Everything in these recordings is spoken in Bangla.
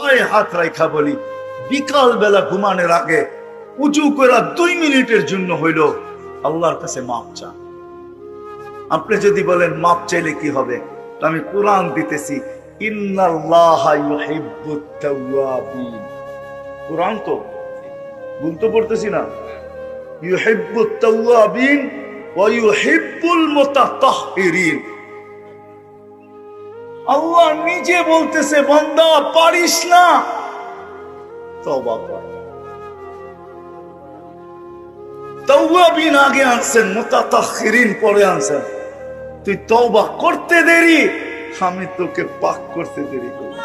পায়ে হাত রাখা বলি, বিকাল বেলা ঘুমানোর আগে উজু করা 2 মিনিটের জন্য হইল আল্লাহর কাছে মাপ চান। আপনি যদি বলেন মাপ চাইলে কি হবে, তো আমি কোরআন দিতেছি, ইন্নাল্লাহা ইউহিব্বুত তাওয়াবিন। কোরআন তো বলতে পড়তেছি না, ইউহিব্বুত তাওয়াবিন ওয়া ইউহিব্বুল মুতাতাহহিরিন। আল্লাহ নিজে বলতেছে, বান্দা পারিস না, তওবা কর। তাওয়াবিন আগে আনছেন, মুতাতাহহিরিন পরে আনছেন। তুই তওবা করতে দেরি, আমি তোকে পাক করতে দেরি করব।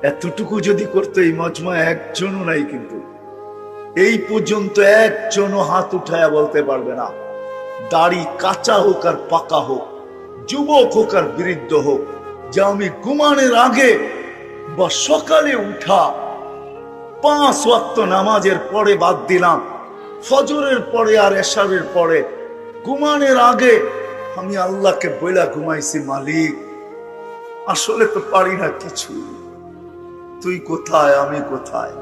এতটুকু যদি করতো এই মজমা একজনও নাই, কিন্তু এই পর্যন্ত একজনও হাত উঠায়া বলতে পারবে না, দাড়ি কাঁচা হোক আর পাকা হোক, যুবক হোক আর বৃদ্ধ হোক, যে আমি ঘুমানোর আগে বা সকালে উঠা 5 ওয়াক্ত নামাজের পরে বাদ দিলাম, ফজরের পরে আর এশারের পরে ঘুমানোর আগে আমি আল্লাহকে বইলা ঘুমাইছি, মালিক আসলে তো পারি না কিছু, তুই কোথায়, আমি কোথায়,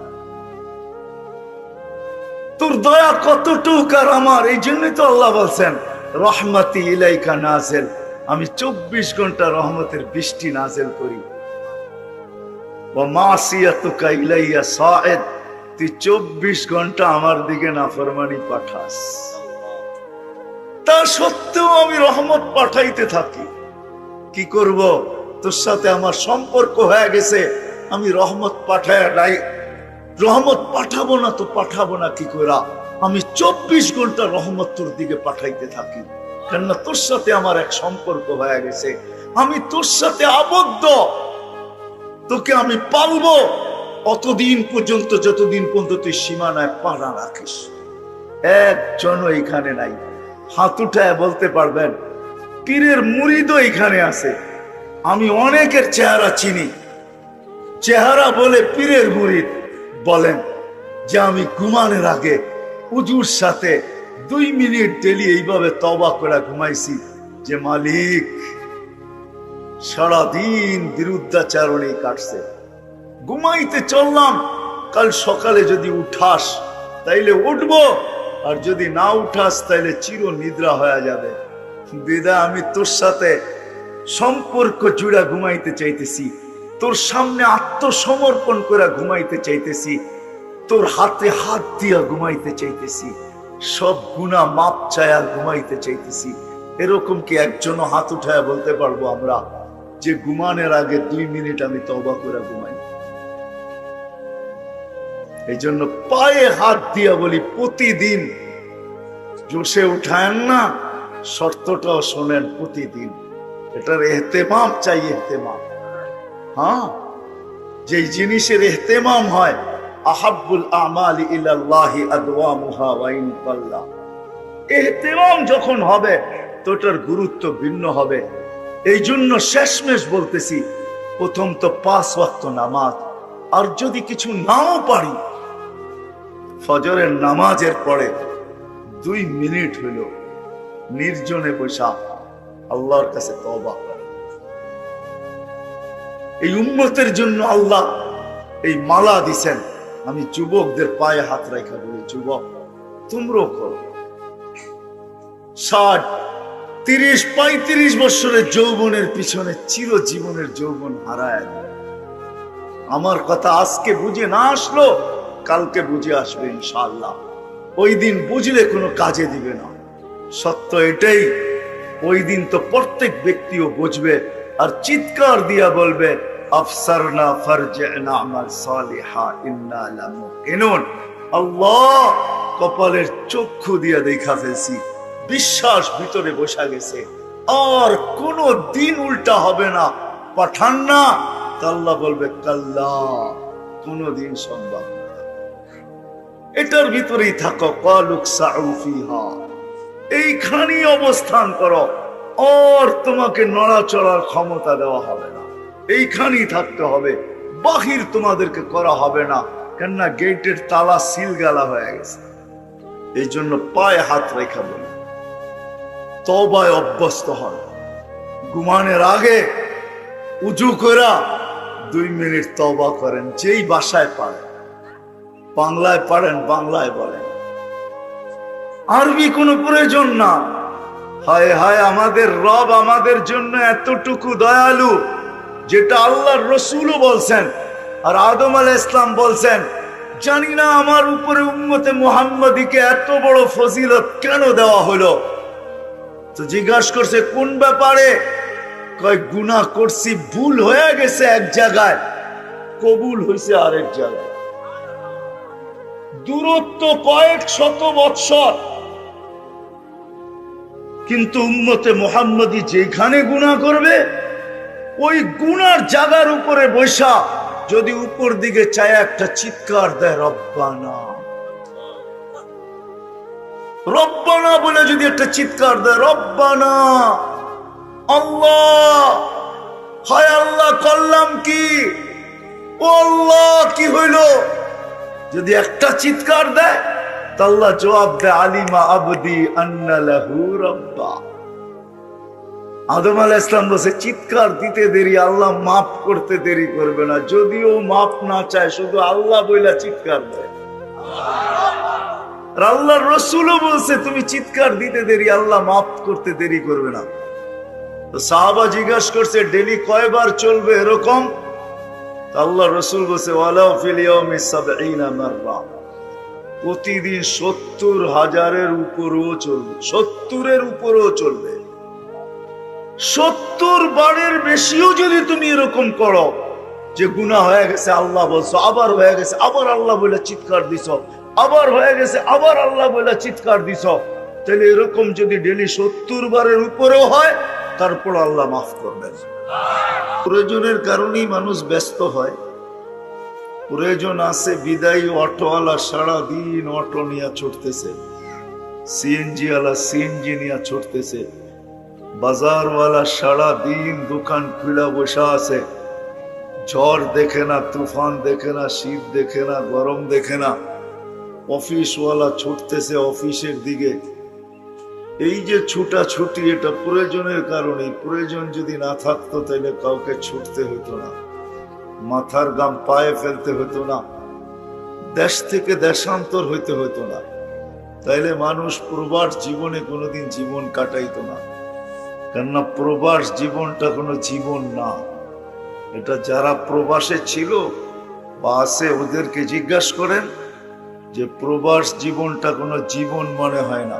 তোর দয়া কতটুক আর আমার। এই জন্যই তো আল্লাহ বলছেন, রহমতি ইলাইকা নাজিল, আমি 24 ঘন্টা রহমতের বৃষ্টি নাজিল করি। ওয়া মাসিয়াতুকা ইলাইয়া সাঈদ, তুই 24 ঘন্টা আমার দিকে নাফরমানি পাঠাস, তা সত্ত্বেও আমি রহমত পাঠাইতে থাকি। কি করব, তোর সাথে আমার সম্পর্ক হয়ে গেছে, আমি রহমত রহমত পাঠাবো না তো পাঠাবো না কি করে? আমি 24 ঘন্টা রহমত তোর দিকে পাঠাইতে থাকি, কেননা তোর সাথে আমার এক সম্পর্ক হয়ে গেছে, আমি তোর সাথে আবদ্ধ, তোকে আমি পালবো অতদিন পর্যন্ত, যতদিন পর্যন্ত তুই সীমানায় পাড়া রাখিস। একজনও এখানে নাই, হাত উঠায় বলতে পারবেন পীরের মুরিদও এখানে আছে। আমি অনেকের চেহারা চিনি, চেহারা বলে পীরের মুরিদ বলেন যে আমি ঘুমানোর আগে উজুর সাথে 2 মিনিট ডেলি এইভাবে তওবা করে ঘুমাইছি, যে মালিক সারাদিন বিরুদ্ধাচারণে কাটছে, ঘুমাইতে চললাম, কাল সকালে যদি উঠাস তাইলে উঠবো, আর যদি না উঠাস তাইলে চির নিদ্রা হয়ে যাবে। বিদা আমি তোর সাথে সম্পর্ক জুড়া ঘুমাইতে চাইতেছি, তোর সামনে আত্মসমর্পণ করে ঘুমাইতে চাইতেছি, তোর হাতে হাত দিয়া ঘুমাইতে চাইতেছি, সব গুনাহ মাপ চায়া ঘুমাইতে চাইতেছি। এরকম কি একজনও হাত উঠায় বলতে পারবো আমরা যে ঘুমানোর আগে 2 মিনিট আমি তওবা করে ঘুমাই? এই জন্য পায়ে হাত দিয়া বলি, প্রতিদিন জোশে উঠায়েন না, শর্তটাও শোনেন, প্রতিদিন এটার এহতেমাম চাই, এহতেমাম। হ্যাঁ, যেই জিনিসের এহতেমাম হয়, আহাব্বুল আমালি ইলাল্লাহি আদওয়ামুহা ওয়া ইন কাল্লা, এহতেমাম যখন হবে তো এটার গুরুত্ব ভিন্ন হবে। এই জন্য শেষমেশ বলতেছি, প্রথম তো 5 ওয়াক্ত নামাজ, আর যদি কিছু নাও পারি, ফজরের নামাজের পরে 2 মিনিট হইল নির্জনে বসা আল্লাহর কাছে তওবা করা। এই উম্মতের জন্য আল্লাহ এই মালা দিছেন। আমি যুবকদের পায়ে হাত রাখা বলি, যুবক তোমরাও করো। 60, 30, 35 বছরের যৌবনের পিছনে চিরজীবনের যৌবন হারায়। আমার কথা আজকে বুঝে না আসলো, কালকে বুঝে আসবে ইনশাআল্লাহ। ওই দিন বুঝলে কোনো কাজে দিবে না। সত্য এটাই, ওই দিন তো প্রত্যেক ব্যক্তিও বুঝবে আর চিৎকার দিয়া বলবে, আফসারনা ফারজি'না আমাল সালিহা ইন্না লামুকিনুন। আল্লাহ কপালের চক্ষু দিয়া দেখা ফেলছি, বিশ্বাস ভিতরে বসা গেছে, আর কোনো দিন উল্টা হবে না, পাঠান না। আল্লাহ বলবে, কাল্লা, কোনদিন সম্ভব না। এটার ভিতরেই থাকো, কালুক সাউ ফিহা, এইখানেই অবস্থান করো, আর তোমাকে নড়াচড়ার ক্ষমতা দেওয়া হবে না, এইখানেই থাকতে হবে, বাহির তোমাদেরকে করা হবে না, কেননা গেটের তালা সিল গালা হয়ে গেছে। এই জন্য পায়ে হাত রেখা বলি, তওবায় অভ্যস্ত হন। ঘুমানোর আগে উজু করা 2 মিনিট তওবা করেন, যেই ভাষায় পারেন। বাংলায় পারেন বাংলায় বলেন, আরবি কোনো প্রয়োজন না। হায় হায়, আমাদের রব আমাদের জন্য এতটুকু দয়ালু, যেটা আল্লাহর রসুলও বলছেন আর আদম আলাইহিস সালাম বলছেন। জানি না আমার উপরে উম্মতে মুহাম্মাদীকে এত বড় ফজিলত কেন দেওয়া হলো। তো জিজ্ঞাসা করছে কোন ব্যাপারে? কয় গুনাহ করছি, ভুল হয়ে গেছে এক জায়গায়, কবুল হয়েছে আরেক জায়গায়। দূরত্ব কয়েক শত বৎসর, কিন্তু উম্মতে মুহাম্মাদী যেখানে গুনাহ করবে ওই গুনার জায়গার উপরে বসা যদি উপর দিকে চায় একটা চিৎকার দেয়, রব্বানা রব্বানা বলে যদি একটা চিৎকার দেয়, রব্বানা, আল্লাহ, হায় আল্লাহ করলাম কি, ও আল্লাহ কি হইল, যদি একটা চিৎকার দেয় তা আল্লাহ জবাব দেয়, আলিমা আবদি আন্না লাহু রাব্বা। আদম আলাইহিস সালাম বলছে চিৎকার দিতে দেরি, আল্লাহ মাফ করতে দেরি করবে না। যদিও মাফ না চায়, শুধু আল্লাহ বইলা চিৎকার দেয়। আর আল্লাহর রাসূলও বলছে তুমি চিৎকার দিতে দেরি, আল্লাহ মাফ করতে দেরি করবে না। তো সাহাবা জিজ্ঞাসা করছে ডেলি কয়বার চলবে এরকম? আল্লাহর রাসূল বলছে ওয়ালাউ ফিল ইয়াউমি ৭০ মাররা, প্রতিদিন ৭০,০০০-এর উপরও চলবে, ৭০-এর উপরও চলবে। ৭০ বারের বেশিও যদি তুমি এরকম করো যে গুনাহ হয়ে গেছে আল্লাহ বলছো, আবার হয়ে গেছে আবার আল্লাহ বলে চিৎকার দিছ, আবার হয়ে গেছে আবার আল্লাহ বলে চিৎকার দিছ, তাহলে এরকম যদি ডেলি ৭০ বারের উপরেও হয় তারপর আল্লাহ মাফ করবেন। প্রয়োজনের কারণেই মানুষ ব্যস্ত হয়। প্রয়োজন আছে বিদায়ী অটোওয়ালা সারাদিন অটো নিয়ে ছুটতেছে, সিএনজি ওয়ালা সিএনজি নিয়ে ছুটতেছে, বাজারওয়ালা সারাদিন দোকান খুলে বসে আছে, ঝড় দেখে না, তুফান দেখে না, শীত দেখে না, গরম দেখে না। অফিসওয়ালা ছুটতেছে অফিসের দিকে। এই যে ছুটাছুটি, এটা প্রয়োজনের কারণে। প্রয়োজন যদি না থাকতো তাহলে কাউকে ছুটতে হতো না, মাথার গাম পায়ে ফেলতে হতো না, দেশ থেকে দেশান্তর হইতে হতো না, তাইলে মানুষ প্রবাস জীবনে কোনোদিন জীবন কাটাইতো না। কেননা প্রবাস জীবনটা কোনো জীবন না। এটা যারা প্রবাসে ছিল বা আছে ওদেরকে জিজ্ঞাসা করেন যে প্রবাস জীবনটা কোনো জীবন মনে হয় না।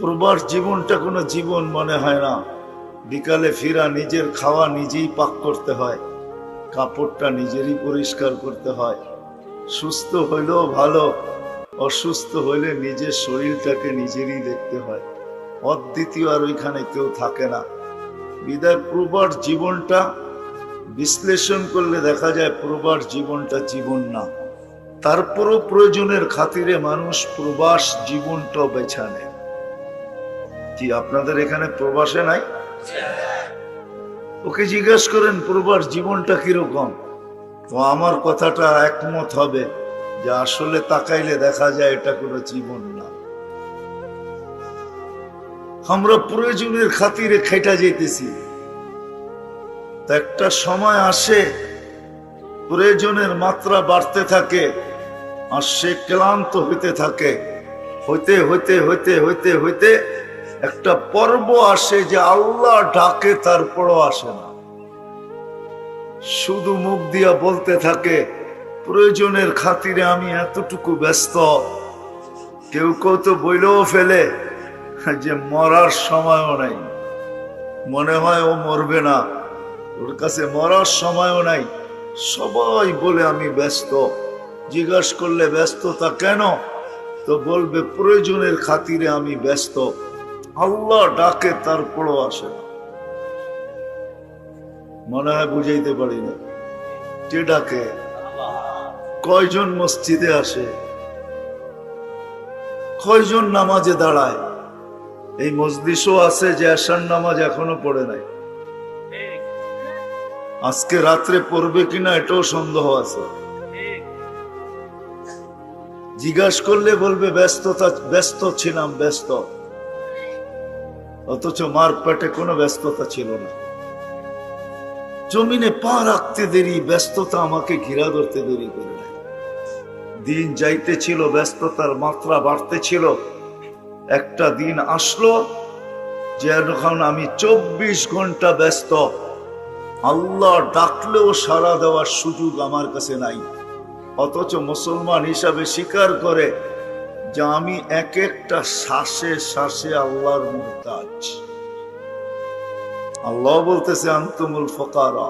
প্রবাস জীবনটা কোনো জীবন মনে হয় না। বিকালে ফিরা নিজের খাওয়া নিজেই পাক করতে হয়, কাপড়টা নিজেরই পরিষ্কার করতে হয়, সুস্থ হইলেও ভালো, অসুস্থ হইলে নিজের শরীরটাকে নিজেরই দেখতে হয়। অদ্বিতীয় আর ওইখানে কেউ থাকে না। বিদায় প্রবাস জীবনটা বিশ্লেষণ করলে দেখা যায় প্রবাস জীবনটা জীবন না। তারপরও প্রয়োজনের খাতিরে মানুষ প্রবাস জীবনটাও বেছে নেয়। কি আপনাদের এখানে প্রবাসে নাই? ওকে জিজ্ঞেস করেন প্রবাস জীবনটা কিরকম, তো আমার কথাটা একমত হবে যে আসলে তাকাইলে দেখা যায় এটা কোনো জীবন না। আমরা প্রয়োজনের খাতিরে খেটা যেতেছি, একটা সময় আসে প্রয়োজনের মাত্রা বাড়তে থাকে আর সে ক্লান্ত হইতে থাকে। হইতে হইতে হইতে হইতে হইতে একটা পর্ব আসে যে আল্লাহ ডাকে তারপরও আসে না, শুধু মুখ দিয়া বলতে থাকে প্রয়োজনের খাতিরে আমি এতটুকু ব্যস্ত। কেউ কেউ তো বইলেও ফেলে যে মরার সময়ও নাই, মনে হয় ও মরবে না, ওর কাছে মরার সময়ও নাই। সবাই বলে আমি ব্যস্ত। জিজ্ঞাসা করলে ব্যস্ততা কেন, তো বলবে প্রয়োজনের খাতিরে আমি ব্যস্ত। আল্লাহ ডাকে তারপরও আসে না। মনে হয় বুঝাইতে পারি না। কে ডাকে? কয়জন মসজিদে আসে? কয়জন নামাজে দাঁড়ায়? এই মজলিসও আছে যে আশার নামাজ এখনো পড়ে নাই, আজকে রাত্রে পড়বে কিনা এটাও সন্দেহ আছে। জিজ্ঞাসা করলে বলবে ব্যস্ত ছিলাম, ব্যস্ত। অথচ মার পেটে কোনো ব্যস্ততা ছিল না। জমিনে পা রাখতে দেরি, ব্যস্ততা আমাকে ঘিরা ধরতে দেরি করে নাই। দিন যাইতেছিল, ব্যস্ততার মাত্রা বাড়তেছিল। একটা দিন আসলো যে এখন আমি 24 ঘন্টা ব্যস্ত। আল্লাহ ডাকলেও সাড়া দেওয়ার সুযোগ আমার কাছে নাই। অথচ মুসলমান হিসাবে স্বীকার করে যে আমি এক একটা শ্বাসে শ্বাসে আল্লাহর মুহতাজ। আল্লাহ বলতেছে আনতুমুল ফুকারা,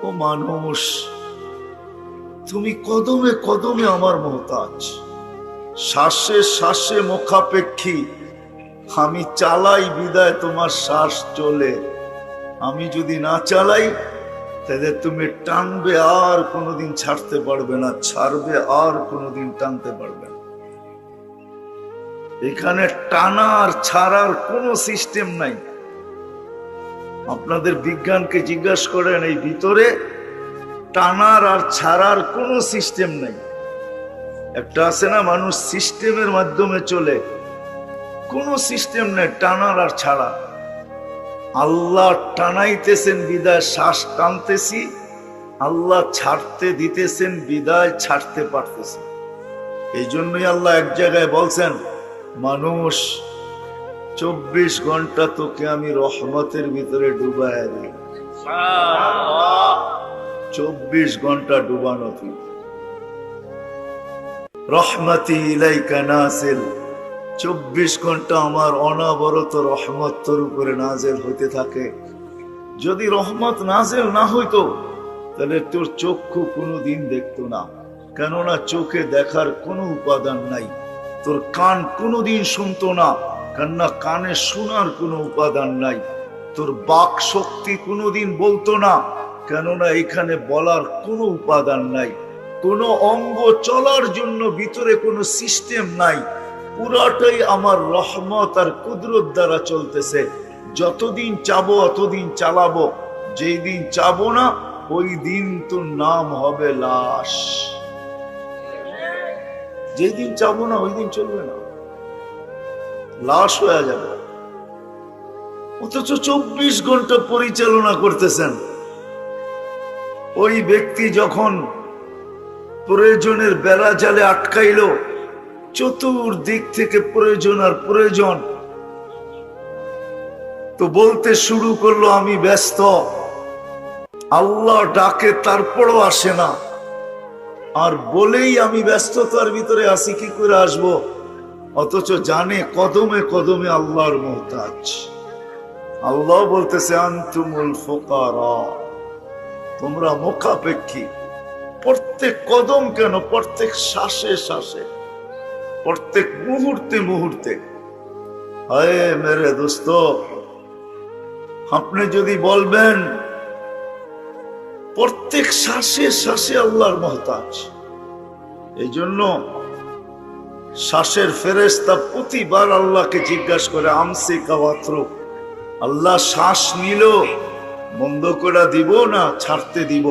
ও মানুষ তুমি কদমে কদমে আমার মুহতাজ, শ্বাসে শ্বাসে মুখাপেক্ষী। আমি চালাই বিদায় তোমার শ্বাস চলে, আমি যদি না চালাই তাহলে তুমি টানবে আর কোনোদিন ছাড়তে পারবে না, ছাড়বে আর কোনোদিন টানতে পারবে না। এখানে টানার ছাড়ার কোনো সিস্টেম নাই। আপনাদের বিজ্ঞানকে জিজ্ঞাসা করেন, এই ভিতরে টানার আর ছাড়ার কোনো সিস্টেম নাই। একটা আছে না, মানুষ সিস্টেমের মাধ্যমে চলে, কোনো সিস্টেম নেই টানার আর ছাড়া। আল্লাহ টানাইতেছেন বিদায় শ্বাস টানতেছি, আল্লাহ ছাড়তে দিতেছেন বিদায় ছাড়তে পারতেছি। এই জন্যই আল্লাহ এক জায়গায় বলছেন, মানুষ 24 ঘন্টা তোকে আমি রহমতের ভিতরে ডুবাইয়া দিই। 24 ঘন্টা ডুবানো তুই। রহমতি ইলাইকা নাজিল, 24 ঘন্টা আমার অনবরত রহমত তোর উপরে নাজেল হইতে থাকে। যদি রহমত নাজেল না হইতো তাহলে তোর চক্ষু কোনোদিন দেখতো না, কেননা চোখে দেখার কোনো উপাদান নাই। তোর কান কোনোদিন শুনতো না, কেননা কানে শোনার কোনো উপাদান নাই। তোর বাক শক্তি কোনোদিন বলতো না, কেননা এখানে বলার কোনো উপাদান নাই। কোনো অঙ্গ চলার জন্য ভিতরে কোনো সিস্টেম নাই। পুরাটাই আমার রহমত আর কুদরত দ্বারা চলতেছে। যতদিন চাবো অতদিন চালাবো, যেই দিন চাবো না ওই দিন তোর নাম হবে লাশ। যেদিন চাবো না ওই দিন চলবে না, লাশ হয়ে যাবে। অথচ 24 ঘন্টা পরিচালনা করতেছেন। ওই ব্যক্তি যখন প্রয়োজনের বেড়া জালে আটকাইল, চতুর্দিক থেকে প্রয়োজন আর প্রয়োজন, তো বলতে শুরু করলো আমি ব্যস্ত। আল্লাহ ডাকে তারপরও আসে না, আর বলেই আমি ব্যস্ততার ভিতরে আসি, কি করে আসবো? অথচ জানে কদমে কদমে আল্লাহর মুহতাজ। আল্লাহ বলতেছে আনতুমুল ফুকারা, তোমরা মুখাপেক্ষী। প্রত্যেক কদম কেন, প্রত্যেক শ্বাসে শ্বাসে, প্রত্যেক মুহূর্তে মুহূর্তে। হায় মেরে দোস্ত, আপনি যদি বলবেন প্রত্যেক শ্বাসে শ্বাসে আল্লাহর মুহতাজ, এই জন্য শ্বাসের ফেরেশতা প্রতিবার আল্লাহকে জিজ্ঞাসা করে আমসিকা ওয়াতরুক, আল্লাহ শ্বাস নিল বন্ধ করে দিব না ছাড়তে দিব?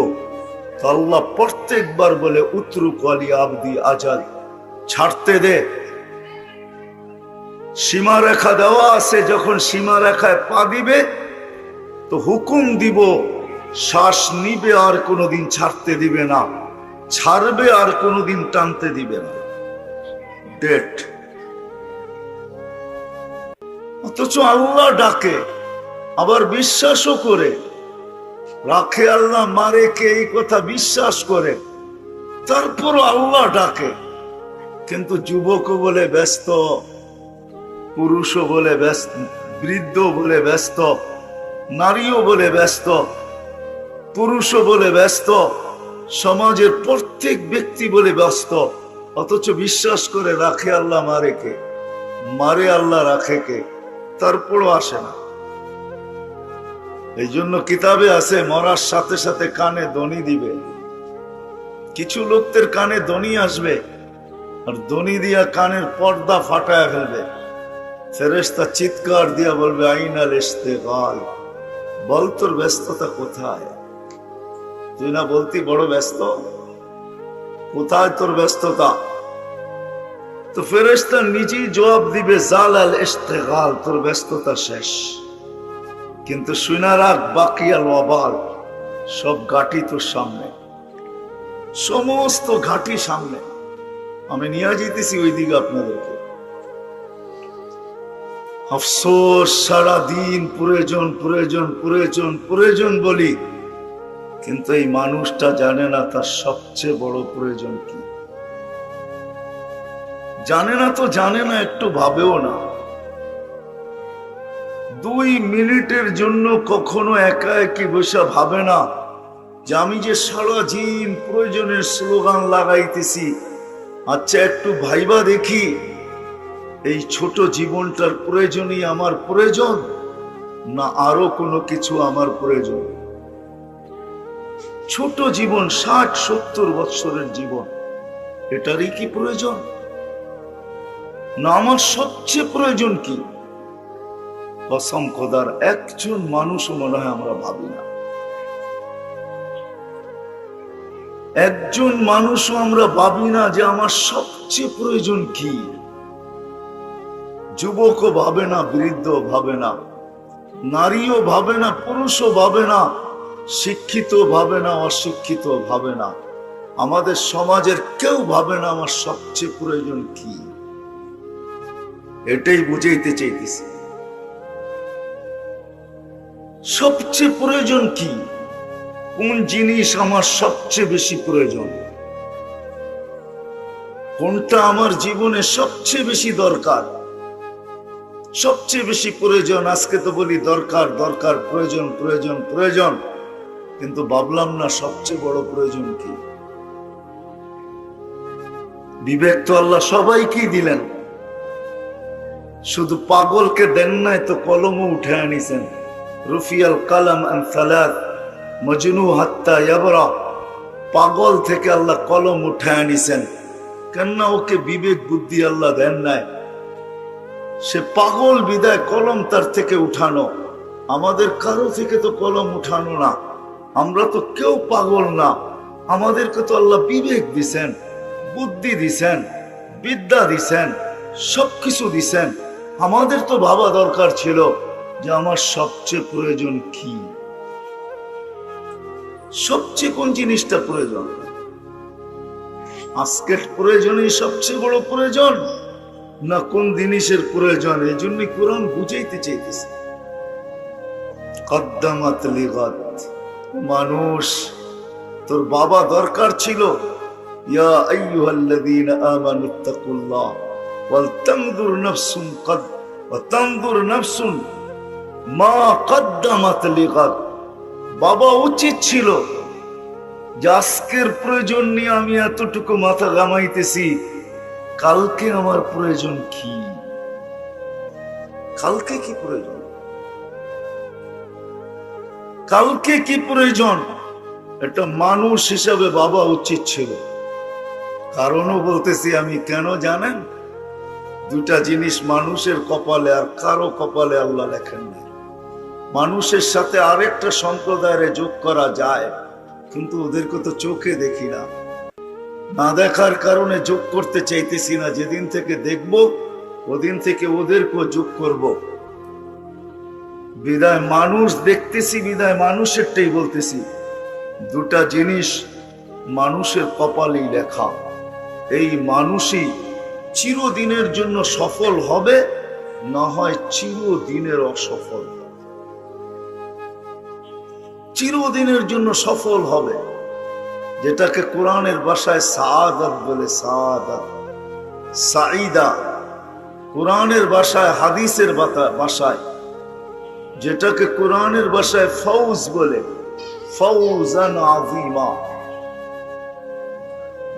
তো আল্লাহ প্রত্যেকবার বলে উতরুক ওয়ালি আবদি আজাল, ছাড়তে দে। সীমারেখা দেওয়া আছে, যখন সীমারেখায় পা দিবে তো হুকুম দিব, শ্বাস নিবে আর কোনোদিন ছাড়তে দিবে না, ছাড়বে আর কোনোদিন টানতে দিবে না। ডেট। অথচ আল্লাহ ডাকে, আবার বিশ্বাসও করে রাখে। আল্লাহ মারে কে, এই কথা বিশ্বাস করে, তারপরও আল্লাহ ডাকে। কিন্তু যুবকও বলে ব্যস্ত, পুরুষও বলে ব্যস্ত, বৃদ্ধ বলে ব্যস্ত, নারীও বলে ব্যস্ত, পুরুষও বলে ব্যস্ত, সমাজের প্রত্যেক ব্যক্তি বলে ব্যস্ত। অথচ বিশ্বাস করে রাখে আল্লাহ মারে কে, মারে আল্লাহ রাখে কে, তারপরও আসে না। এই জন্য কিতাবে আছে মরার সাথে সাথে কানে ধ্বনি দিবে। কিছু লোকদের কানে ধ্বনি আসবে আর ধ্বনি দিয়া কানের পর্দা ফাটায় ফেলবে। ফেরেশতা চিৎকার দিয়া বলবে আইনাল ইশতিগাল, বল তোর ব্যস্ততা কোথায়? তুই না বলতি বড় ব্যস্ত, কোথায় তোর ব্যস্ততা? তো ফেরেশতা নিজেই জবাব দিবে জালাল ইশতিগাল, তোর ব্যস্ততা শেষ। কিন্তু শুনা রাখ বাকিয়াল ওয়াবাল, সব ঘাটি তোর সামনে, সমস্ত ঘাটি সামনে। আমি নিয়ে যেতেছি ওই দিকে আপনাদেরকে। আফসোস, সারাদিন প্রয়োজন প্রয়োজন প্রয়োজন প্রয়োজন বলি, কিন্তু এই মানুষটা জানে না তার সবচেয়ে বড় প্রয়োজন কি। জানে না তো জানে না, একটু ভাবেও না। 2 মিনিটের জন্য কখনো একা একই বসে ভাবে না যে আমি যে সারাদিন প্রয়োজনের স্লোগান লাগাইতেছি, আচ্ছা একটু ভাইবা দেখি এই ছোট জীবনটার প্রয়োজনই আমার প্রয়োজন, না আরো কোনো কিছু আমার প্রয়োজন। ছোট জীবন, 60-70 বৎসরের জীবন, এটারই কি প্রয়োজন, না আমার সবচেয়ে প্রয়োজন কি? কসম খোদার একজন মানুষও মনে হয় আমরা ভাবি না। একজন মানুষও আমরা ভাবি না যে আমার সবচেয়ে প্রয়োজন কি। যুবকও ভাবে না, বৃদ্ধ ভাবে না, নারীও ভাবে না, পুরুষও ভাবে না, শিক্ষিত ভাবে না, অশিক্ষিত ভাবে না, আমাদের সমাজের কেউ ভাবে না আমার সবচেয়ে প্রয়োজন কি। এটাই বুঝাইতে চাইতেছি, সবচেয়ে প্রয়োজন কি, কোন জিনিস আমার সবচেয়ে বেশি প্রয়োজন, কোনটা আমার জীবনে সবচেয়ে বেশি দরকার, সবচেয়ে বেশি প্রয়োজন। আজকে তো বলি দরকার দরকার, প্রয়োজন প্রয়োজন প্রয়োজন, কিন্তু ভাবলাম না সবচেয়ে বড় প্রয়োজন কি। বিবেক তো আল্লাহ সবাইকেই দিলেন, শুধু পাগলকে দেন নাই তো কলমও উঠে আনিছেন। রুফিয়াল কালাম আন সালাত মজনু হাত্তা ইয়াবরা, পাগল থেকে আল্লাহ কলম উঠে আনিছেন। কেননা ওকে বিবেক বুদ্ধি আল্লাহ দেন নাই, সে পাগল বিদায় কলম তার থেকে উঠানো। আমাদের কারো থেকে তো কলম উঠানো না, আমরা তো কেউ পাগল না। আমাদেরকে তো আল্লাহ বিবেক দিছেন, বুদ্ধি দিছেন, বিদ্যা দিছেন, সবকিছু দিছেন। আমাদের তো ভাবা দরকার ছিল যে আমার সবচেয়ে প্রয়োজন কি, সবচেয়ে কোন জিনিসটা প্রয়োজন। আজকের প্রয়োজনই সবচেয়ে বড় প্রয়োজন, না কোন জিনিসের প্রয়োজন। এই জন্যই কোরআন বুঝাইতে চাইতেছে কদ্দামাত লিগাত। মানুষ, তোর বাবা দরকার ছিল ইয়া আইয়ুহাল্লাযীনা আমানুত্তাকুল্লাহ ওয়াল তানজুর নাফসুন তানজুর নাফসুন মা কদ্দামাত লিগাত। বাবা উচিত ছিল যে আজকের প্রয়োজন নিয়ে আমি এতটুকু মাথা ঘামাইতেছি, কালকে আমার প্রয়োজন কি, কালকে কি প্রয়োজন, কালকে কি প্রয়োজন, এটা মানুষ হিসাবে বাবা উচিত ছিল। কারণও বলতেছি আমি কেন জানেন, 2টা জিনিস মানুষের কপালে আর কারো কপালে আল্লাহ লেখেন না। মানুষের সাথে আরেকটা সম্প্রদায়ের যোগ করা যায়, কিন্তু ওদেরকে তো চোখে দেখি না, না দেখার কারণে যোগ করতে চাইতেছি না। যেদিন থেকে দেখব ওদিন থেকে ওদেরকেও যোগ করব। বিদায় মানুষ দেখতেছি, বিদায় মানুষেরটাই বলতেছি। 2টা জিনিস মানুষের কপালেই লেখা। এই মানুষই চিরদিনের জন্য সফল হবে, না হয় চিরদিনের অসফল। চিরদিনের জন্য সফল হবে, যেটাকে কোরআনের ভাষায় সাআদাত বলে, সাআদাত, সাঈদা। কোরআনের ভাষায়, হাদিসের ভাষায় যেটাকে কোরআনের ভাষায় ফৌজ বলে, ফৌজান আযীমা,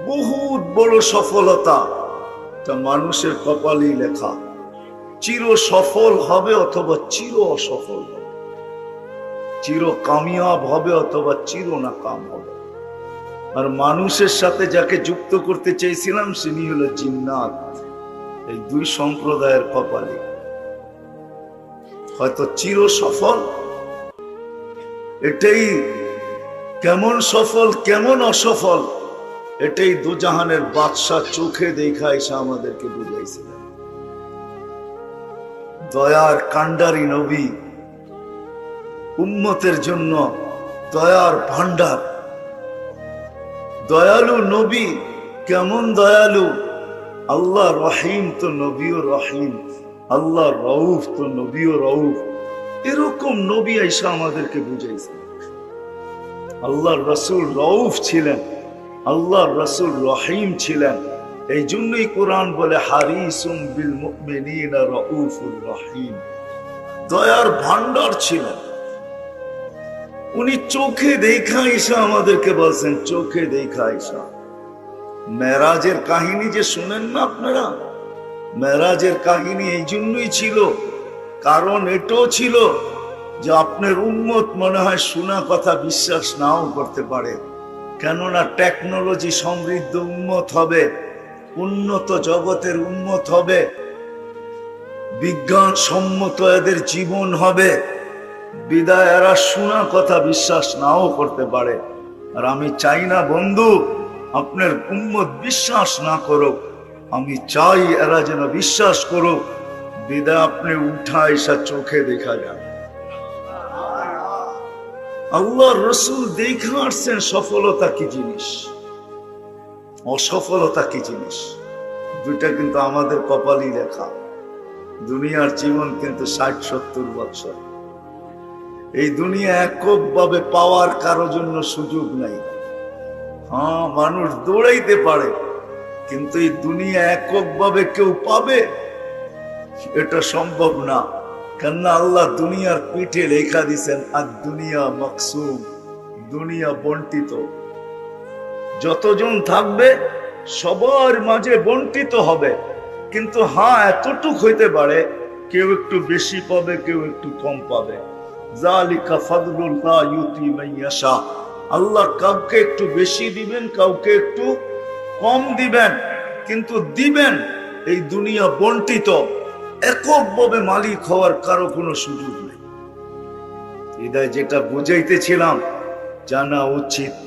বহুত বড় সফলতা। তা মানুষের কপালেই লেখা। চির সফল হবে অথবা চির অসফল হবে, চির কামিয়াব হবে অথবা চির নাকাম হবে। আর মানুষের সাথে যাকে যুক্ত করতে চেয়েছিলাম তিনি হলো জিন্নাত। এই 2 সম্প্রদায়ের কপালে হয়তো চির সফল, এটাই কেমন সফল কেমন অসফল, এটাই দুজাহানের বাদশা চোখে দেখা এসে আমাদেরকে বুঝাইছিলেন। দয়ার কান্ডারি নবী উম্মতের জন্য দয়ার ভান্ডার। দয়ালু নবী, কেমন দয়ালু! আল্লাহ রহিম তো নবীও রহিম, আল্লাহ রউফ তো নবীও রউফ। এরকম নবী আইসা আমাদেরকে বুঝাইছে। আল্লাহর রাসূল রউফ ছিলেন, আল্লাহর রাসূল রহিম ছিলেন। এই জন্যই কোরআন বলে হারিসুম বিল মুমিনিনা রাউফুর রহিম। দয়ার ভান্ডার ছিলেন উনি। চোখে দেখা ঈসা আমাদেরকে বলছেন, চোখে দেখা ঈসা। মেরাজের কাহিনী যে শুনেন না আপনারা, মেরাজের কাহিনী এই জন্যই ছিল, কারণ এটাও ছিল যে আপনার উম্মত মনে হয় শোনা কথা বিশ্বাস নাও করতে পারে। কেননা টেকনোলজি সমৃদ্ধ উম্মত হবে, উন্নত জগতের উম্মত হবে, বিজ্ঞান সম্মত এদের জীবন হবে, বিদায় এরা শোনা কথা বিশ্বাস নাও করতে পারে। আর আমি চাই না বন্ধু আপনার উম্মত বিশ্বাস না করুক, আমি চাই এরা যেন বিশ্বাস করুক, বিদায় আপনি উঠা এসা চোখে দেখা যান। আল্লাহর রাসূল দেখে আসছেন সফলতা কি জিনিস, অসফলতা কি জিনিস। দুইটা কিন্তু আমাদের কপালই লেখা। দুনিয়ার জীবন কিন্তু ৬০-৭০ বছর। এই দুনিয়া এককভাবে পাওয়ার কারোর জন্য সুযোগ নাই। হ্যাঁ, মানুষ দৌড়াইতে পারে, কিন্তু এই দুনিয়া এককভাবে কেউ পাবে এটা সম্ভব না। কেননা আল্লাহ দুনিয়ার পিঠে লেখা দিছেন আর দুনিয়া মাকসুম, দুনিয়া বন্টিত। যতজন থাকবে সবার মাঝে বন্টিত হবে, কিন্তু হ্যাঁ এতটুক হইতে পারে কেউ একটু বেশি পাবে, কেউ একটু কম পাবে। যালিকা ফাদলুল্লাহ ইউতি মান ইয়াশা। আল্লাহ কাউকে একটু বেশি দিবেন, কাউকে একটু কম দিবেন, কিন্তু দিবেন। এই দুনিয়া বন্টিত, এককভাবে মালিক হওয়ার কারো কোনো সুযোগ নেই। হৃদয় যেটা বুঝাইতেছিলাম, জানা উচিত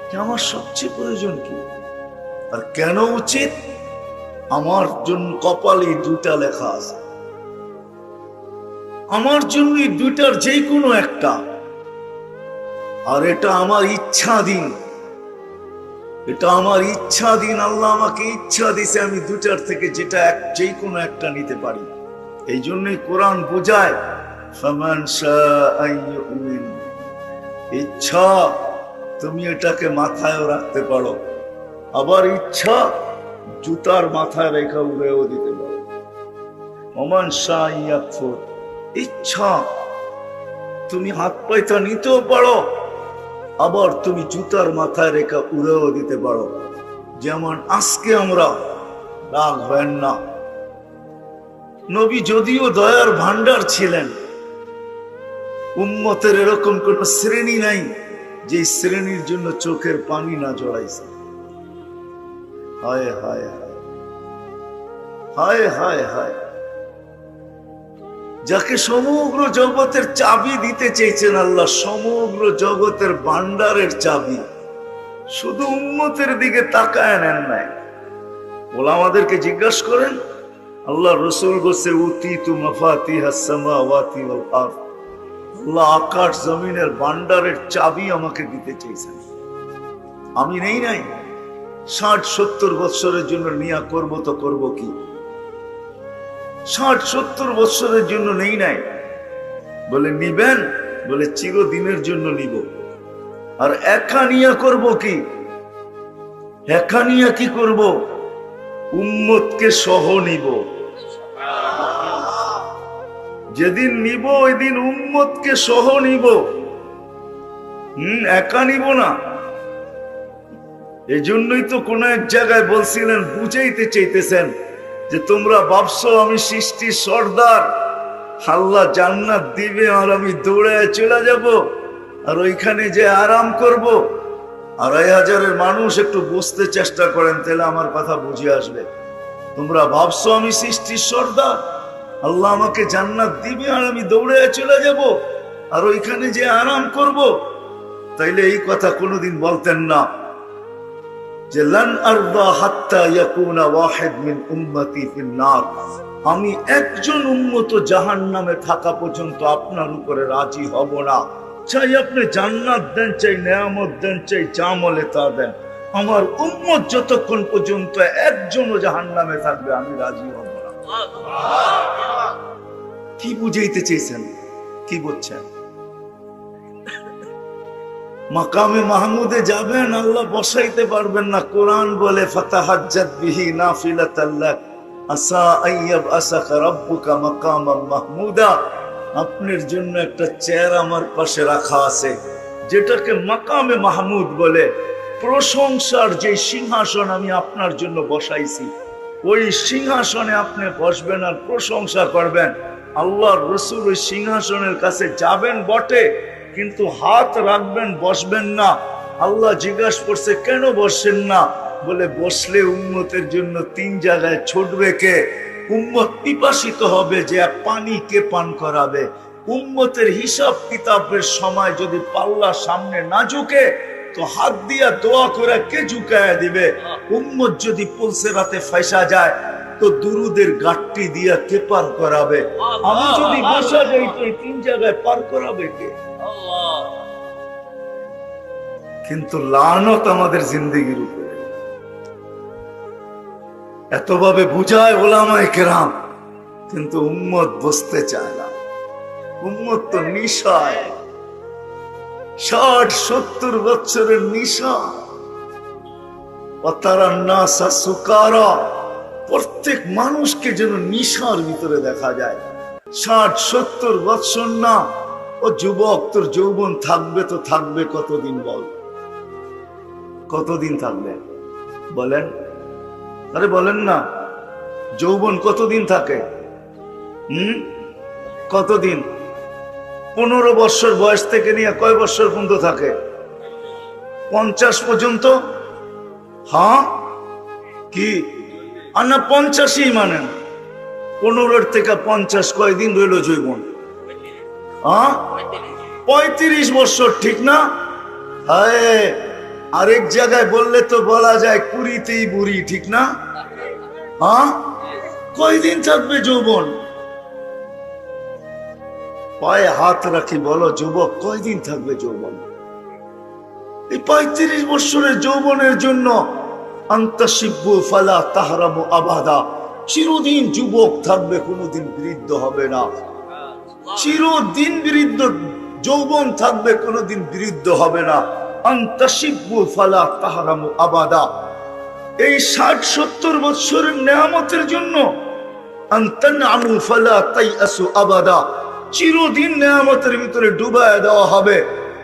যে আমার সবচেয়ে প্রয়োজন কি আর কেন উচিত। আমার জন্য কপালে দুইটা লেখা আছে, আমার জন্য দুইটার যে কোনো একটা। আর এটা আমার ইচ্ছাধীন, এটা আমার ইচ্ছাধীন। আল্লাহ আমাকে ইচ্ছা দিছে আমি দুটার থেকে যেটা যে কোনো একটা নিতে পারি। এই জন্যই কোরআন বোঝায় ফামান শাআ ইউমিন। ইচ্ছা তুমি এটাকে মাথায়ও রাখতে পারো, আবার ইচ্ছা জুতার মাথায় রেখা উড়েও দিতে পারো। ওমান শাআ ইয়াকফুর। ইচ্ছা তুমি হাত পাইতা নিতেও পারো, আবার তুমি জুতার মাথায় রেখা উড়েও দিতে পারো। যেমন আজকে আমরা, রাগ হয় না, নবী যদিও দয়ার ভান্ডার ছিলেন, উম্মতের এরকম কোন শ্রেণী নাই যে শ্রেণীর জন্য চোখের পানি না জড়াইছে। হায় হায় হায় হায় হায় হায়। যাকে সমগ্র জগতের চাবি দিতে চেয়েছেন আল্লাহ, সমগ্র জগতের ভান্ডারের চাবি, শুধু উম্মতের দিকে তাকায় নেন নাই। বলে আমাদেরকে জিজ্ঞাসা করেন, আল্লাহ রসুল বলছে উতিতু মাফাতিহাস সামাওয়াতি ওয়াল আরদ। আল্লাহ আকাশ জমিনের ভান্ডারের চাবি আমাকে দিতে চেয়েছেন, আমি নেই নাই। ৬০-৭০ বছরের জন্য নিয়া করব তো করব কি? ৬০-৭০ বছরের জন্য নেই নাই। বলে নিবেন, বলে চিরদিনের জন্য নিব। আর একা নিয়া করব কি? একা নিয়া কি করব? উম্মতকে সহ নিব। যেদিন নিব ওই দিন উম্মতকে সহ নিব, একা নিব না। এই জন্যই তো কোন এক জায়গায় বলছিলেন, বুঝাইতে চাইতেছেন যে তোমরা ভাবছো আমি সৃষ্টির সর্দার, আল্লাহ জান্নাত দিবে আর আমি দৌড়ে চলে যাব আর ওইখানে যে আরাম করব। ২৫০০০ মানুষ একটু বুঝতে চেষ্টা করেন, তাহলে আমার কথা বুঝে আসবে। তোমরা ভাবছো আমি সৃষ্টির সর্দার, আল্লাহ আমাকে জান্নাত দিবে আর আমি দৌড়ে চলে যাব আর ওইখানে যে আরাম করব, তাইলে এই কথা কোনোদিন বলতেন না যে লান আরদা হাত্তা ইয়াকুনা ওয়াহিদ মিন উম্মতি ফিন নার। আমি একজন উম্মত জাহান্নামে থাকা পর্যন্ত আপনার উপরে রাজি হব না। চাই আপনি জান্নাত দেন, চাই নেয়ামত দেন, চাই যা মলে তা দেন, আমার উম্মত যতক্ষণ পর্যন্ত একজনও জাহান্নামে থাকবে আমি রাজি হব না। কি বুঝাইতে চেয়েছেন? কি বুঝছেন? মাকামে মাহমুদে যাবেন, আল্লাহ বসাইতে পারবেন না। কোরআন বলে ফাতাহাজ্জাত বিহি নাফিলাতাল লাক আসা আইয়াব আসাকা রাব্বুকা মাকামাম মাহমুদা। আপনার জন্য একটা চেয়ার আমার পাশে রাখা আছে, যেটাকে মাকামে মাহমুদ বলে। প্রশংসার যে সিংহাসন আমি আপনার জন্য বসাইছি, ওই সিংহাসনে আপনি বসবেন আর প্রশংসা করবেন। আল্লাহর রাসূল ওই সিংহাসনের কাছে যাবেন বটে, কিন্তু হাত রাখবেন, বসবেন না। আল্লাহ জিজ্ঞাসা করছে কেন বসেন না? বলে বসলে উম্মতের জন্য 3 জায়গায় ছুটবে কে? উম্মত পিপাসিত হবে, যে পানি কে পান করাবে? উম্মতের হিসাব কিতাবের সময় যদি পাল্লা সামনে না ঝুঁকে তো হাত দিয়া দোয়া করে কে ঝুঁকায়া দিবে? উম্মত যদি পুলসেরাতে ফাঁসা যায় তো দুরুদের গাট্টি দিয়া কে পার করাবে? আমি যদি বসা যাই তো এই 3 জায়গায় পার করাবে কে? কিন্তু লানত আমাদের জিন্দেগির উপরে এতভাবে বুঝায় ওলামায়ে কেরাম, কিন্তু উম্মত বসতে চায় না। উম্মত তো নিশায়, 60-70 বছরের নিশা। অতারান্নাসা সুকারা, প্রত্যেক মানুষকে যেন নিশার ভিতরে দেখা যায়। 60-70 বছর না, ও যুবক, তোর যৌবন থাকবে তো থাকবে কতদিন? বল, কতদিন থাকবে বলেন? আরে বলেন না, যৌবন কতদিন থাকে? কতদিন? 15 বছর বয়স থেকে নিয়ে কয় বছর পর্যন্ত থাকে? 50 পর্যন্ত। হ্যাঁ কি আনা 50ই মানেন? 15 থেকে 50 কয়দিন রইল যৌবন? 35 বছর, ঠিক না? হায়, আরেক জায়গায় বললে তো বলা যায় 20তেই বুড়ি, ঠিক না? কয়দিন থাকবে যৌবন? পায়ে হাত রাখি, বলো যুবক, কয়দিন থাকবে যৌবন? এই 35 বছরের যৌবনের জন্য আন্তাশিব্বু ফালা তাহরামু আবাদা, চিরদিন যুবক থাকবে, কোনোদিন বৃদ্ধ হবে না। চিরদিন বৃদ্ধ যৌবন থাকবে, কোনোদিন বৃদ্ধ হবে না। আন্তাশিব্বু ফালা তাহরামু আবাদা, এই 60-70 বছরের নেয়ামতের জন্য আনতানআমু ফালা তাইআসু আবাদা, চিরদিন নেয়ামতের ভিতরে ডুবায় দেওয়া হবে,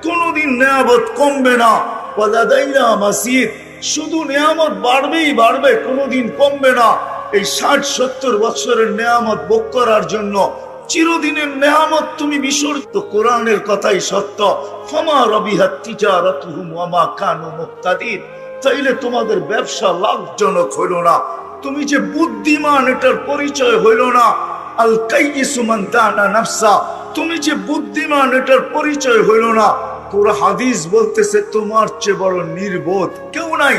কোনোদিন নেয়ামত কমবে না। ওয়ালাদাইনা মাসিদ, শুধু নেয়ামত বাড়বেই বাড়বে, কোনোদিন কমবে না। এই 60-70 বছরের নেয়ামত ভোগ করার জন্য চিরদিনের নেয়ামত তুমি বিসর্জিত। কোরআনের কথাই সত্য, ফামা রাবিহাত তিজারাতুহুম ওয়া মা কানু মুহতাদিন। তাইলে তোমাদের ব্যবসা লাভজনক হইল না, তুমি যে বুদ্ধিমান এটার পরিচয় হইল না। আল কাইয়িসু মান দানা নাফসা, তুমি যে বুদ্ধিমান এটার পরিচয় হইল না। কোরআন হাদিস বলতেছে তোমার চেয়ে বড় নির্বোধ কেউ নাই।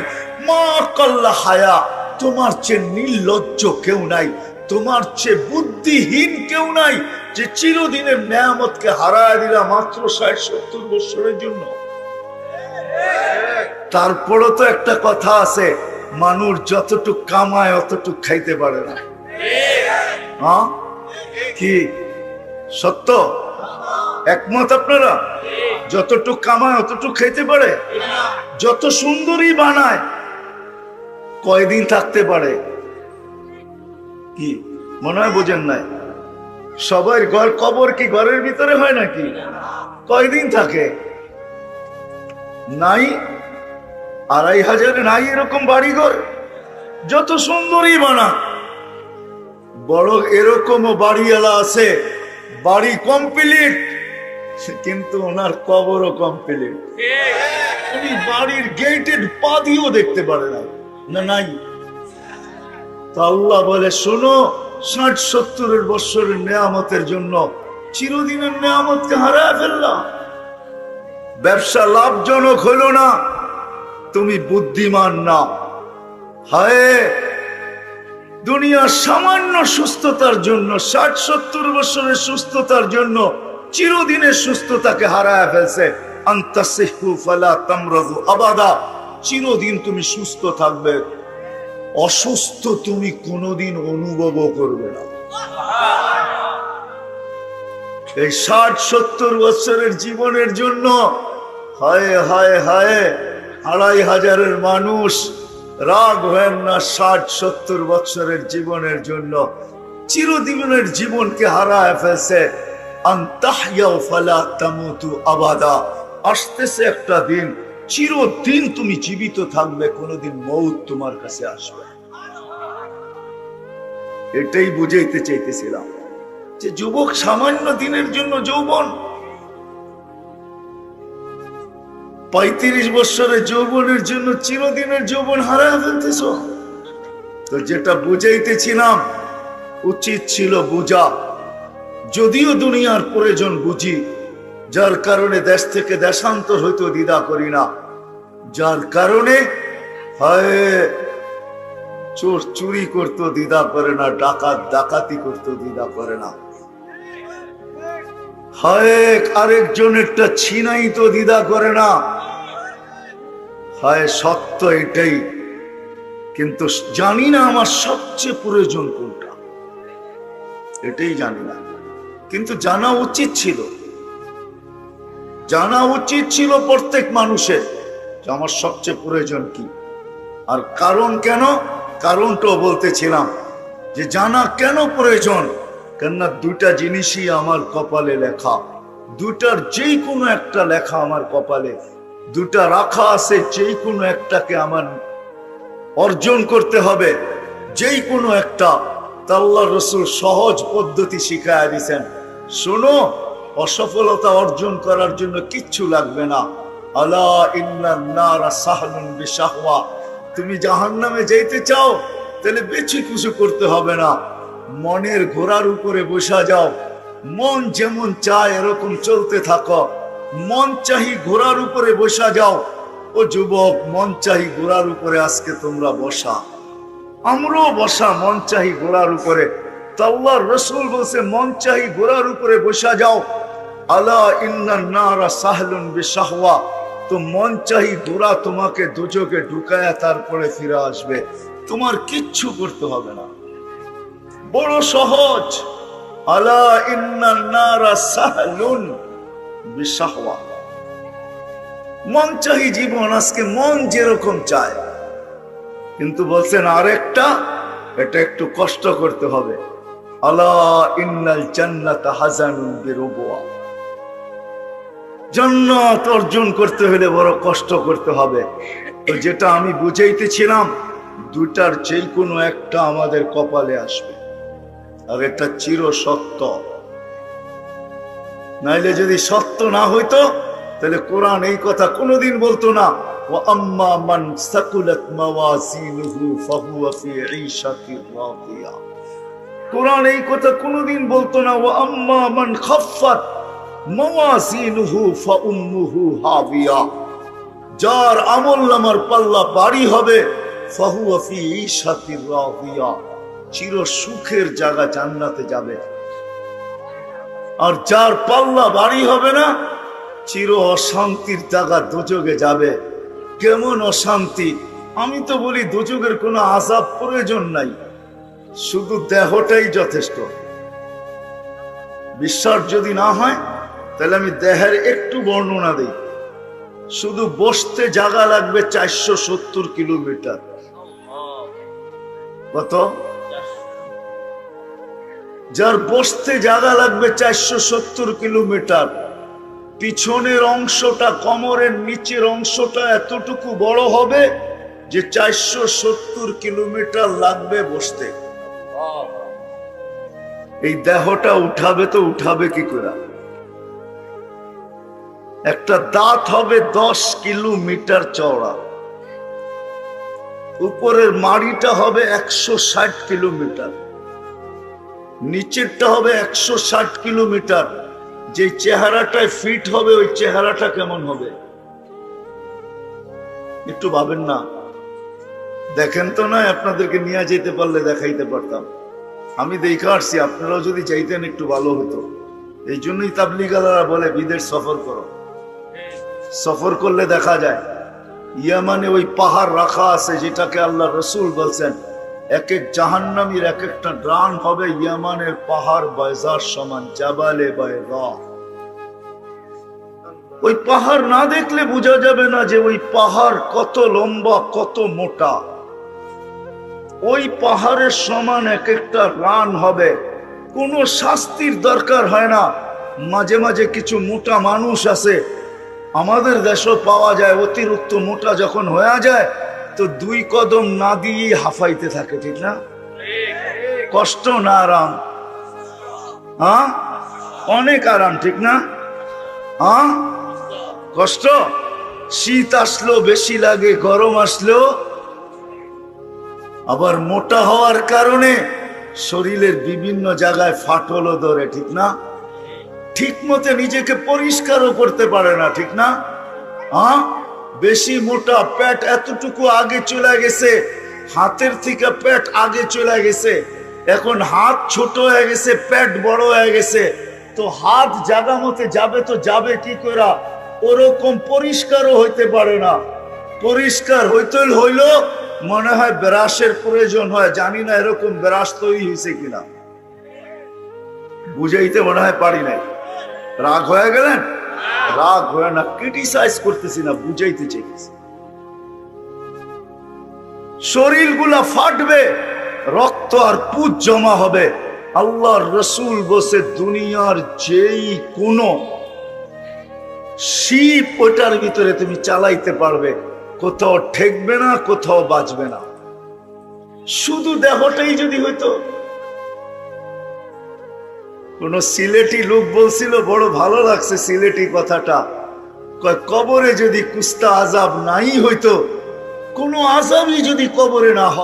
মা কাল্লা হায়া, তোমার চেয়ে নির্লজ্জ কেউ নাই, তোমার চেয়ে বুদ্ধিহীন কেউ নাই, যে চিরদিনের নেয়ামতকে হারায় দিলা মাত্র 60-70 বছরের জন্য। তারপরও তো একটা কথা আছে, মানুষ যতটুক কামায় অতটুক খাইতে পারে না। কি সত্য? একমত আপনারা? যতটুক কামায় অতটুক খাইতে পারে? যত সুন্দরী বানায় কয়দিন থাকতে পারে? কি মনে হয় বোঝেন নাই? সবার ঘর কবর কি ঘরের ভিতরে হয় নাকি? কয়দিন থাকে? নাই 2500 নাই এরকম বাড়িঘর। যত সুন্দরী বানা, বড় এরকমও বাড়িওয়ালা আছে, বাড়ি কমপ্লিট কিন্তু ওনার কবরও কমপ্লিট। উনি বাড়ির গেটের পা দিয়েও দেখতে পারে না। নাই তো আল্লাহ বলে শোনো, 60-70 বছরের নেয়ামতের জন্য চিরদিনের নেয়ামতকে হারায় ফেললাম। ব্যবসা লাভজনক হইল না, তুমি বুদ্ধিমান না। হায়, দুনিয়ার সামান্য সুস্থতার জন্য, 60-70 বছরের সুস্থতার জন্য চিরদিনের সুস্থতাকে হারায় ফেলছে। আনতাসিহু ফালা তামরাদু আবাদা, চিরদিন তুমি সুস্থ থাকবে, অসুস্থ তুমি কোনোদিন অনুভবও করবে না। এই 60-70 বছরের জীবনের জন্য হায় হায় হায় 2500 মানুষ রাগ হয় না। 60-70 বছরের জীবনের জন্য চিরদিনের জীবনকে হারায় ফেলছে। আনতাহইয়াউ ফালা তামুতু আবাদা, আসতেছে একটা দিন চিরদিন তুমি জীবিত থাকবে, কোনোদিন মউত তোমার কাছে আসবে। এটাই বুঝাইতে চাইতেছিলাম যে যুবক, সামান্য দিনের জন্য যৌবন, 35 বছরের যৌবনের জন্য চিরদিনের যৌবন হারায় ফেলতেছ। তো যেটা বুঝাইতেছিলাম, উচিত ছিল বুঝা, যদিও দুনিয়ার প্রয়োজন বুঝি, যার কারণে দেশ থেকে দেশান্তর হইতে দ্বিধা করি না, যার কারণে হয় চোর চুরি করতে দ্বিধা করে না, ডাকাত ডাকাতি করতে দ্বিধা করে না, হয় আরেকজনেরটা ছিনাই তো দ্বিধা করে না। হয় সত্য এটাই, কিন্তু জানি না আমার সবচেয়ে প্রয়োজন কোনটা, এটাই জানি না। কিন্তু জানা উচিত ছিল, জানা উচিত ছিল প্রত্যেক মানুষের যে আমার সবচেয়ে প্রয়োজন কি আর কারণ কেন। কারণটাও বলতেছিলাম যে জানা কেন প্রয়োজন, কেননা দুইটা জিনিসই আমার কপালে লেখা, দুটার যেই কোনো একটা লেখা আমার কপালে, দুটা রাখা আছে, যেই কোনো একটাকে আমার অর্জন করতে হবে, যেই কোনো একটা। আল্লাহর রাসূল সহজ পদ্ধতি শিখায়া দিয়েছেন, শোনো, অসফলতা অর্জন করার জন্য কিচ্ছু লাগবে না। আলা ইন্নান নারা সাহলুন বিশাহওয়া, তুমি জাহান্নামে যাইতে চাও তাহলে বেশি কিছু করতে হবে না, মনের ঘোড়ার উপরে বসা যাও, মন যেমন চায় এরকম চলতে থাকো, মন চাহি ঘোড়ার উপরে বসা যাও। ও যুবক, মন চাহি ঘোড়ার উপরে আজকে তোমরা বসা, আমরাও বসা মন চাহি ঘোড়ার উপরে। আল্লাহর রাসূল বলছে মন চাহি ঘোড়ার উপরে বসা যাও। আলা ইন্নান নারা সাহলুন বিশাহওয়া, তো মন চাহি ঘোড়া তোমাকে দুজকে ঢুকায়া তারপরে ফিরে আসবে, তোমার কিচ্ছু করতে হবে না, বড় সহজ। আলা ইন্নান নারা সাহলুন বিশাহওয়া, মন চাহি জীবন, আজকে মন যেরকম চায়। কিন্তু বলছেন আরেকটা, এটা একটু কষ্ট করতে হবে। আলা ইন্নাল জান্নাতা হাজানুন বিরুবওয়া, জান্নাত অর্জন করতে হলে বড় কষ্ট করতে হবে। তো যেটা আমি বুঝাইতেছিলাম, দুটার যে কোনো একটা আমাদের কপালে আসবে, আর এটা চির সত্য। নাইলে যদি সত্য না হইতো তাহলে কোরআন এই কথা কোনোদিন বলতো না, ওয়া আম্মা মান সাকুলাত মাওয়াজিনুহু ফাহুয়া ফি ঈশাতির রাদিয়া। কোরআন এই কথা কোনোদিন বলতো না, ওয়া আম্মা মান খাফফাত মাওয়াজিনুহু ফাউম্মুহু হাবিয়া। যার আমলনামার পাল্লা ভারী হবে, ফাহুয়া ফি ঈশাতির রাদিয়া, চির সুখের জায়গা জান্নাতে যাবে। আর যার পাল্লা ভারী হবে না, চির অশান্তির জায়গা দোজগে যাবে। কেমন অশান্তি? আমি তো বলি দোজগের কোনো আযাব প্রয়োজন নাই, শুধু দেহটাই যথেষ্ট। বিশ্বাস যদি না হয় তাহলে আমি দেহের একটু বর্ণনা দিই। শুধু বসতে জায়গা লাগবে 470 কিলোমিটার। কত? যার বসতে জায়গা লাগবে 470 কিলোমিটার, পিছনের অংশটা, কোমরের নিচের অংশটা এতটুকু বড় হবে যে 470 কিলোমিটার লাগবে বসতে। এই দেহটা উঠাবে তো উঠাবে কি করে? একটা দাঁত হবে 10 কিলোমিটার চওড়া, উপরের মাড়িটা হবে 160 কিলোমিটার, নিচেরটা হবে 160 কিলোমিটার। যে চেহারাটায় ফিট হবে ওই চেহারাটা কেমন হবে একটু ভাবেন না? দেখেন তো না, আপনাদেরকে নিয়ে যেতে পারলে দেখাইতে পারতাম। আমি দেখে আসছি, আপনারাও যদি চাইতেন একটু ভালো হতো। এই জন্যই তাবলিগালারা বলে বিদেশ সফর করো। সফর করলে দেখা যায় ইয়ামানে ওই পাহাড় রাখা আছে যেটাকে আল্লাহ রসুল বলছেন এক এক জাহান্নামীর এক একটা ডান হবে ইয়ামানের পাহাড় বায়জার সমান, জাবালে বায়দা। ওই পাহাড় না দেখলে বোঝা যাবে না যে ওই পাহাড় কত লম্বা কত মোটা। ওই পাহাড়ের সমান এক একটা রান হবে, কোনো শাস্তির দরকার হয় না। মাঝে মাঝে কিছু মোটা মানুষ আছে, আমাদের দেশও পাওয়া যায়, অতিরিক্ত মোটা যখন হয়ে যায় তো 2 কদম না দিয়ে হাফাইতে থাকে, ঠিক না? কষ্ট না আরাম? হ্যাঁ, অনেক আরাম, ঠিক না? হ্যাঁ, কষ্ট। শীত আসলো বেশি লাগে, গরম আসলো। আবার মোটা হওয়ার কারণে শরীরের বিভিন্ন জায়গায় ফাটলও ধরে, ঠিক না? ঠিক মতো নিজেকে পরিষ্কারও করতে পারে না, ঠিক না? হ্যাঁ, বেশি মোটা, পেট এতটুকু আগে চলে গেছে, হাতের থেকে পেট আগে চলে গেছে। এখন হাত ছোট হয়ে গেছে, পেট বড় হয়ে গেছে, তো হাত জায়গা মতে যাবে তো যাবে কি করে? ওরকম পরিষ্কারও হইতে পারে না। পরিষ্কার হইতে হইল মনে হয় ব্রাশের প্রয়োজন হয়, জানি না এরকম ব্রাশ তৈরি হয়েছে কিনা, বুঝাইতে মনে হয় পারি নাই। রাগ হয়ে গেলেন? রাগ হয়ে না, ক্রিটিসাইজ করতেছি না, বুঝাইতে চাইতেছি। শরীরগুলা ফাটবে, রক্ত আর পুজ জমা হবে। আল্লাহর রসুল বসে দুনিয়ার যেই কোনো শিপ ওটার ভিতরে তুমি চালাইতে পারবে, কোথাও ঠেকবে না, কোথাও বাঁচবে না। শুধু দেহটাই যদি হইতো। কোন সিলেটি লোক বলছিল, বড় ভালো লাগছে সিলেটি কথাটা, কবরে যদি কুস্তা আজাব নাই হইতো, কোনো আজাবই যদি কবরে না হয়।